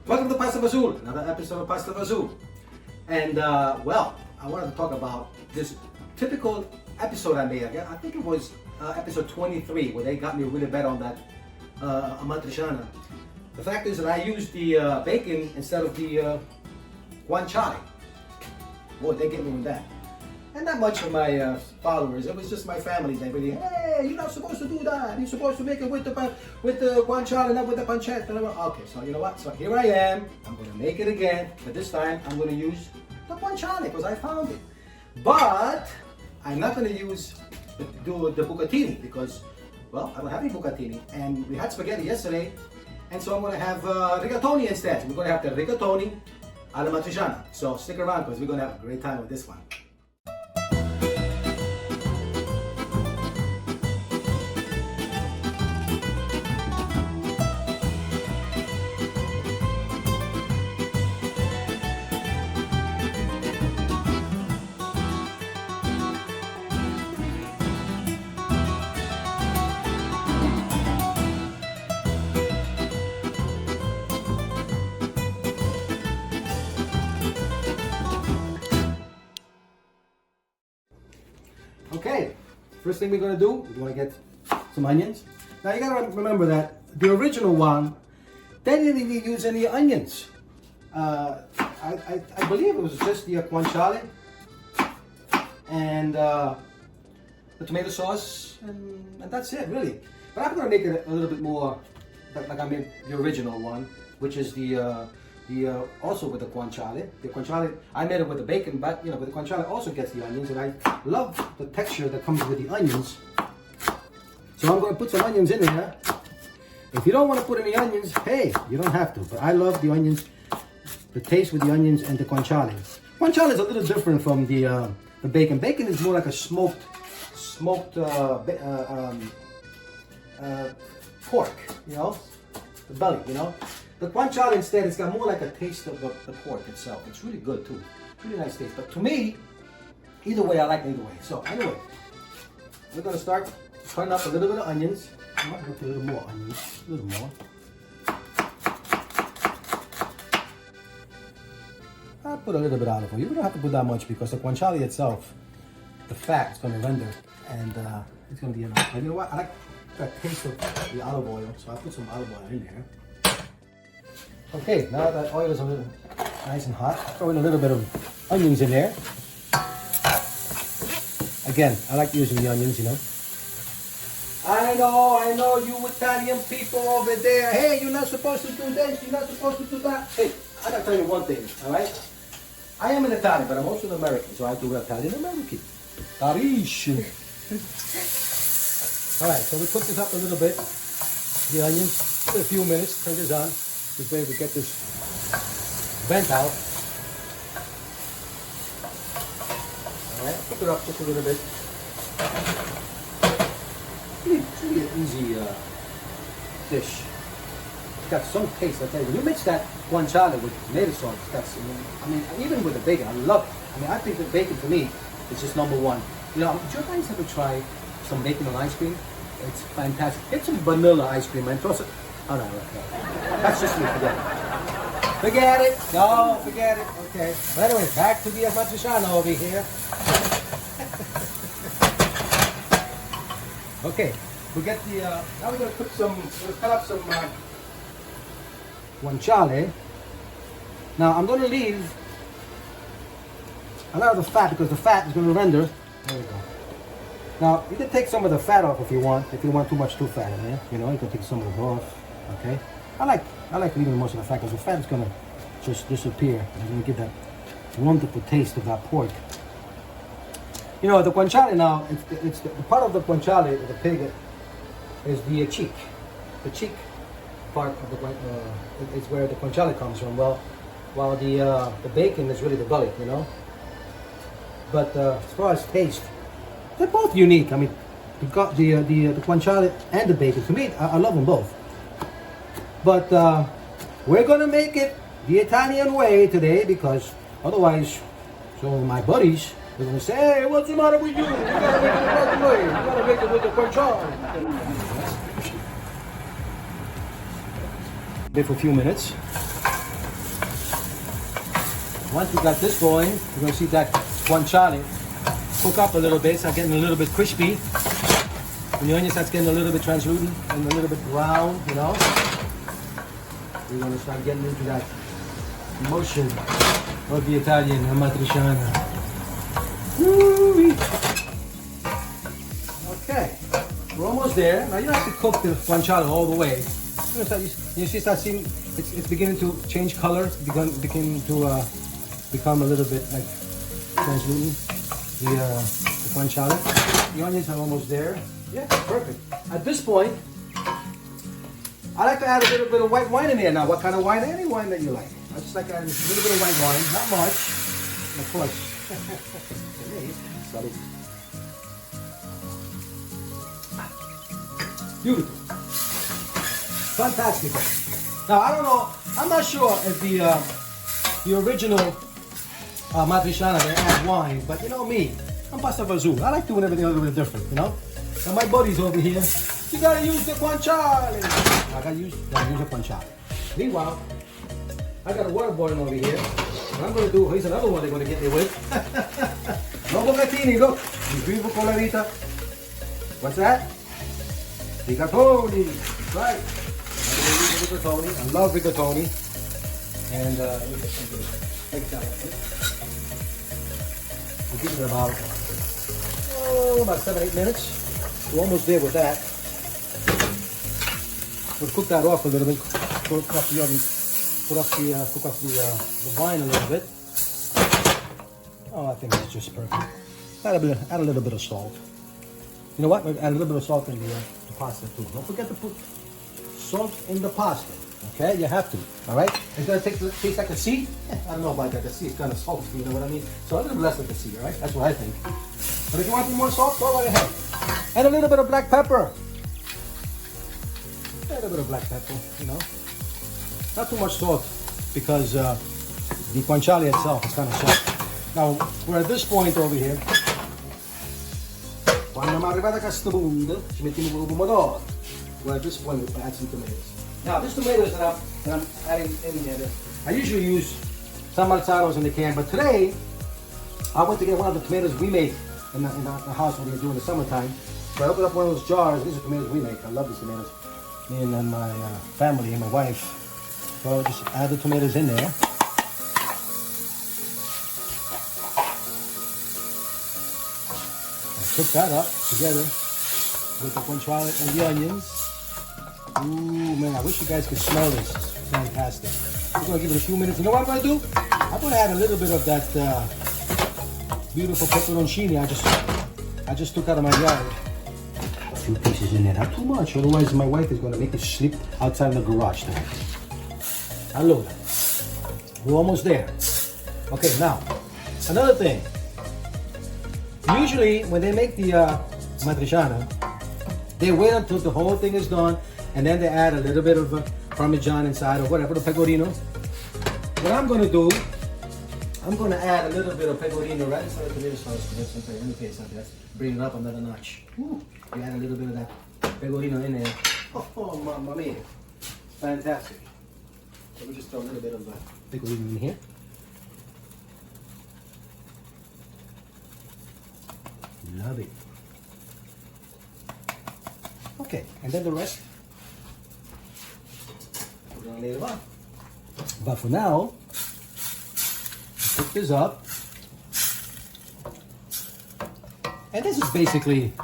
Welcome to Pasta Fazool, another episode of Pasta Fazool. And well, I wanted to talk about this typical episode I made. I think it was episode 23 where they got me really bad on that amatriciana. The fact is that I used the bacon instead of the guanciale. Boy, they get me with that. And not much of my followers. It was just my family. They really, hey, you're not supposed to do that. You're supposed to make it with the guanciale, not with the pancetta. And I'm like, okay, so you know what? So here I am. I'm going to make it again. But this time, I'm going to use the guanciale because I found it. But I'm not going to use the bucatini because, well, I don't have any bucatini. And we had spaghetti yesterday. And so I'm going to have rigatoni instead. We're going to have the rigatoni alla matriciana. So stick around because we're going to have a great time with this one. Okay, first thing we're going to do, we're going to get some onions. Now you got to remember that the original one, they didn't even use any onions. I believe it was just the guanciale and the tomato sauce, and that's it really. But I'm going to make it a little bit more like I made the original one, which is also with the guanciale. The guanciale, I made it with the bacon, but you know, but the guanciale also gets the onions, and I love the texture that comes with the onions. So I'm going to put some onions in there. If you don't want to put any onions, hey, you don't have to. But I love the onions, the taste with the onions and the guanciale. Guanciale is a little different from the bacon. Bacon is more like a smoked pork, you know, the belly, you know. The guanciale instead, it's got more like a taste of the pork itself. It's really good too. Really nice taste. But to me, either way, I like it either way. So anyway, we're going to start cutting up a little bit of onions. I might put a little more onions, a little more. I'll put a little bit of olive oil. You don't have to put that much because the guanciale itself, the fat is going to render and it's going to be enough. And you know what? I like that taste of the olive oil, so I'll put some olive oil in there. Okay, now that oil is a little nice and hot, throw in a little bit of onions in there. Again, I like using the onions, you know. I know, you Italian people over there. Hey, you're not supposed to do this, you're not supposed to do that. Hey, I gotta tell you one thing, all right? I am an Italian, but I'm also an American, so I do Italian American. Carisci. All right, so we cook this up a little bit. The onions, for a few minutes, turn this on. This way we get this vent out. Alright, cook it up just a little bit. It's really an easy dish. It's got some taste, I tell you. When you mix that guanciale with tomato sauce, that's, I mean, even with the bacon, I love it. I mean, I think the bacon for me is just number one. You know, did you guys ever try some bacon on ice cream? It's fantastic. Get some vanilla ice cream and toss it. Oh no, that's just me, forget it. Forget it, no, forget it, okay. But anyway, back to the amatriciana over here. Okay, we get the, now we're going to cut up some guanciale. Now I'm going to leave a lot of the fat because the fat is going to render. There we go. Now, you can take some of the fat off if you want too much fat in there. You know, you can take some of it off. Okay, I like leaving most of the fat because the fat is gonna just disappear. It's gonna give that wonderful taste of that pork. You know, the guanciale now, it's the part of the guanciale of the pig is the cheek. The cheek part of the is where the guanciale comes from. Well, while the bacon is really the belly, you know. But as far as taste, they're both unique. I mean, the guanciale and the bacon. To me, I love them both. But we're gonna make it the Italian way today because otherwise, some of my buddies are gonna say, "Hey, what's the matter with you? You gotta make it the Italian way. You gotta make it with the guanciale." Wait for a few minutes. once we got this going, you're going to see that guanciale cook up a little bit, start getting a little bit crispy. When the onion starts getting a little bit translucent and a little bit brown, you know, we're going to start getting into that motion of the Italian amatriciana. Woo-wee. Okay, we're almost there. Now you don't have to cook the guanciale all the way. You start seeing it's beginning to change color. It's beginning to become a little bit like translucent. The guanciale. The onions are almost there. Yeah, perfect. At this point, I like to add a little bit of white wine in there. Now, what kind of wine? Any wine that you like. I just like adding a little bit of white wine, not much. And of course, salud. Beautiful. Fantastic. Now, I don't know, I'm not sure if the original matriciana, they add wine, but you know me, I'm Pasta Fazool. I like doing everything a little bit different, you know? And my buddies over here, you gotta use the guanciale. I gotta use the guanciale. Meanwhile, I got a water boiling over here. What I'm gonna do, here's another one they're gonna get me with. No Rigatoni, look. Vivo con la vita. What's that? Rigatoni. Right. Rigatoni. I love rigatoni. And we'll give it about 7-8 minutes. We're almost there with that. We'll cook that off a little bit. Cook off the oven. Cook off the wine a little bit. Oh, I think it's just perfect. Add a little bit of salt. You know what? Add a little bit of salt in the pasta too. Don't forget to put salt in the pasta. Okay, you have to. All right. It's gonna taste like a sea. I don't know about that. The sea is kind of salty. You know what I mean? So a little bit less like a sea. All right. That's what I think. But if you want more salt, go right ahead. And a little bit of black pepper. A little bit of black pepper. You know, not too much salt because the guanciale itself is kind of salty. Now we're at this point over here. Quando mi arrivata a questo punto, ci mettiamo con il pomodoro. We're at this point, we add some tomatoes. Now, these tomatoes that I'm adding in there, I usually use some malzaros in the can, but today I went to get one of the tomatoes we make in the house when we do in the summertime. So I opened up one of those jars. These are tomatoes we make. I love these tomatoes. Me and my family and my wife. So I just add the tomatoes in there. Cook that up together with the guanciale and the onions. Ooh, man, I wish you guys could smell this. It's fantastic. We're going to give it a few minutes. You know what I'm going to do? I'm going to add a little bit of that beautiful pepperoncini I just took out of my yard. A few pieces in there, not too much. Otherwise, my wife is going to make us sleep outside in the garage tonight. Allora, we're almost there. Okay, now, another thing. Usually, when they make the matriciana, they wait until the whole thing is done, and then they add a little bit of Parmesan inside or whatever, the pecorino. What I'm going to do, I'm going to add a little bit of pecorino right inside the tomato sauce. Let me tell you something. Let's bring it up another notch. Woo. You add a little bit of that pecorino in there. Oh, mamma mia. Fantastic. Let me just throw a little bit of pecorino in here. Love it. Okay, and then the rest we're gonna later on. But for now, pick this up, and this is basically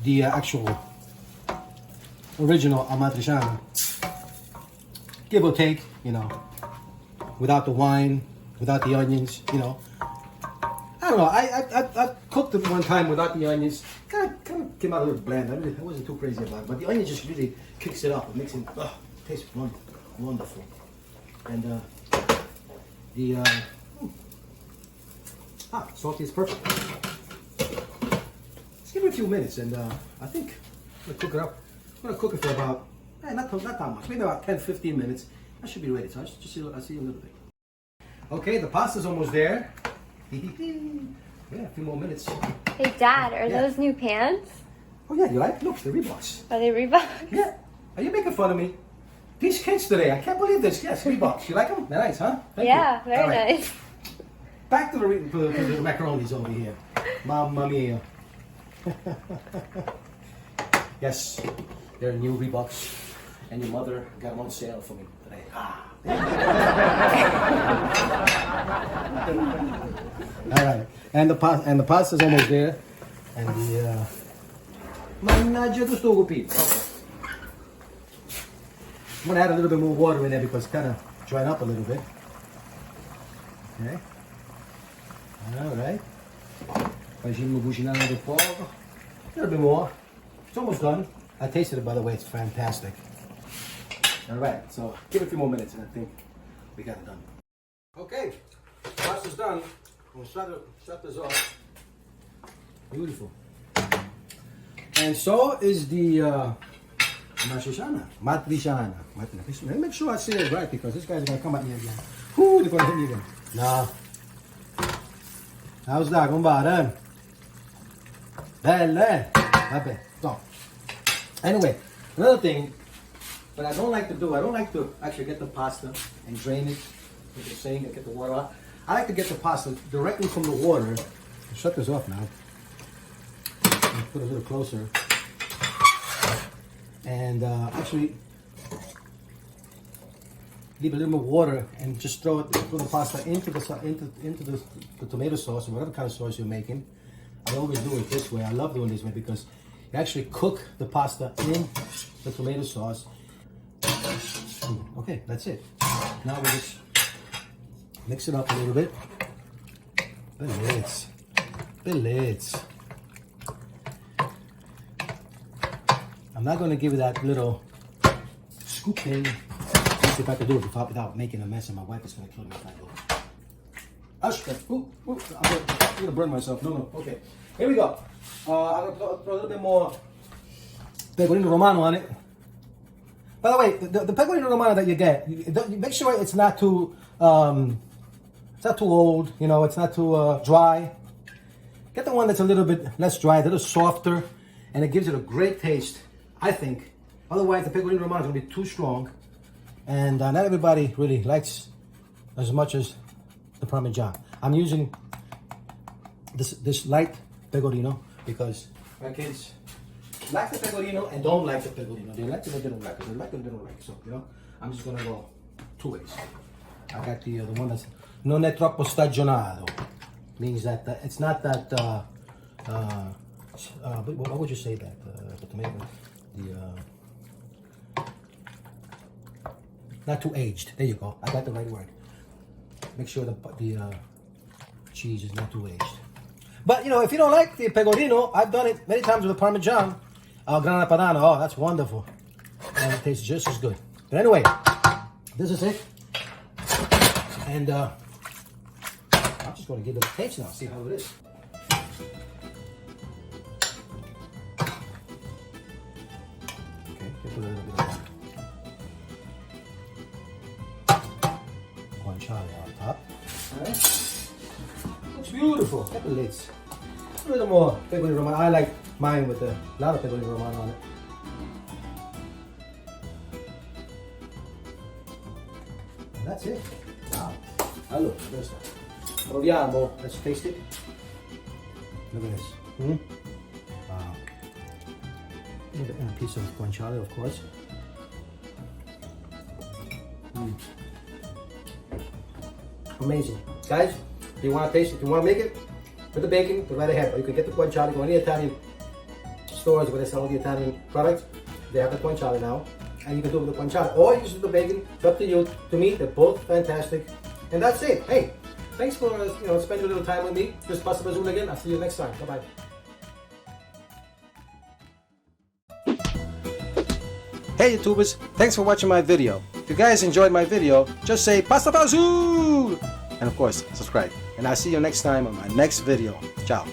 the actual original amatriciana, give or take. You know, without the wine, without the onions. You know. I don't know. I cooked it one time without the onions. Kind of came out a little bland. I wasn't too crazy about it, but the onion just really kicks it up. It makes it taste wonderful. And salty is perfect. Let's give it a few minutes, and I think I'm gonna cook it up. I'm gonna cook it for about not that much, maybe about 10-15 minutes. I should be ready. So I'll see you a little bit. Okay, the pasta's almost there. Yeah, a few more minutes. Hey, Dad, are those new pants? Oh yeah, you like? Look, the Reeboks. Are they Reebok? Yeah. Are you making fun of me? These kids today, I can't believe this. Yes, $3. You like them? They're nice, huh? Thank Yeah, you. very All right. nice. Back to the macaronis over here. Mamma mia. Yes, they're new Reeboks, and your mother got them on sale for me today. All right, and the pasta's almost there, and the mannaggia tu sto cupito. Okay. I'm gonna add a little bit more water in there because it's kind of dried up a little bit. Okay. All right. Facciamo cucinare un po'. A little bit more. It's almost done. I tasted it, by the way. It's fantastic. All right. So give it a few more minutes, and I think we got it done. Okay. Pasta's done. We'll shut this off. Beautiful. And so is the matriciana. Let me make sure I say it right because this guy's gonna come at me again. Whoo, they're gonna hit me again. Nah. How's that, compadre? Belle. Vabbè. So, anyway, another thing that I don't like to do, I don't like to actually get the pasta and drain it, like you're saying, and get the water out. I like to get the pasta directly from the water. I'll shut this off now. I'll put it a little closer. And actually leave a little more water and just throw the pasta into the tomato sauce or whatever kind of sauce you're making. I always do it this way. I love doing this way because you actually cook the pasta in the tomato sauce. Okay, that's it. Now we just mix it up a little bit. Bellezza. I'm not going to give it that little scoop thing. If I could do it without making a mess, and my wife is going to kill me if I do it. I'm going to burn myself. No. Okay. Here we go. I'm going to throw a little bit more pecorino romano on it. By the way, the pecorino romano that you get, you make sure it's not too old. You know, it's not too dry. Get the one that's a little bit less dry, a little softer, and it gives it a great taste, I think. Otherwise, the pecorino romano is going to be too strong. And not everybody really likes as much as the Parmesan. I'm using this light pecorino because my kids like the pecorino and don't like the pecorino. They like it or they don't like it. They like it or they don't like it. So, you know, I'm just gonna go two ways. I got the one that's non è troppo stagionato. Means that it's not that, what would you say that? The tomato, not too aged. There you go. I got the right word. Make sure the cheese is not too aged. But you know, if you don't like the pecorino, I've done it many times with the Parmesan. Grana Padano. Oh, that's wonderful. And it tastes just as good. But anyway, this is it. And I'm just going to give it a taste now. See how it is. Okay, put a little bit of guanciale on top. Alright. Looks beautiful. Look at the lids. A little more pecorino romano. I like mine with a lot of pecorino romano on it. And that's it. Wow. Allora, adesso proviamo. Let's taste it. Look at this. Wow. And a piece of guanciale, of course. Amazing. Guys, if you want to taste it, if you want to make it with the bacon, go right ahead. Or you can get the guanciale. Go to any Italian stores where they sell all the Italian products. They have the guanciale now. And you can do it with the guanciale. Or use the bacon. It's up to you. To me, they're both fantastic. And that's it. Hey, thanks for spending a little time with me. This is Pasta Fazool again. I'll see you next time. Bye-bye. Hey YouTubers, thanks for watching my video. If you guys enjoyed my video, just say Pasta Fazool! And of course, subscribe. And I'll see you next time on my next video. Ciao.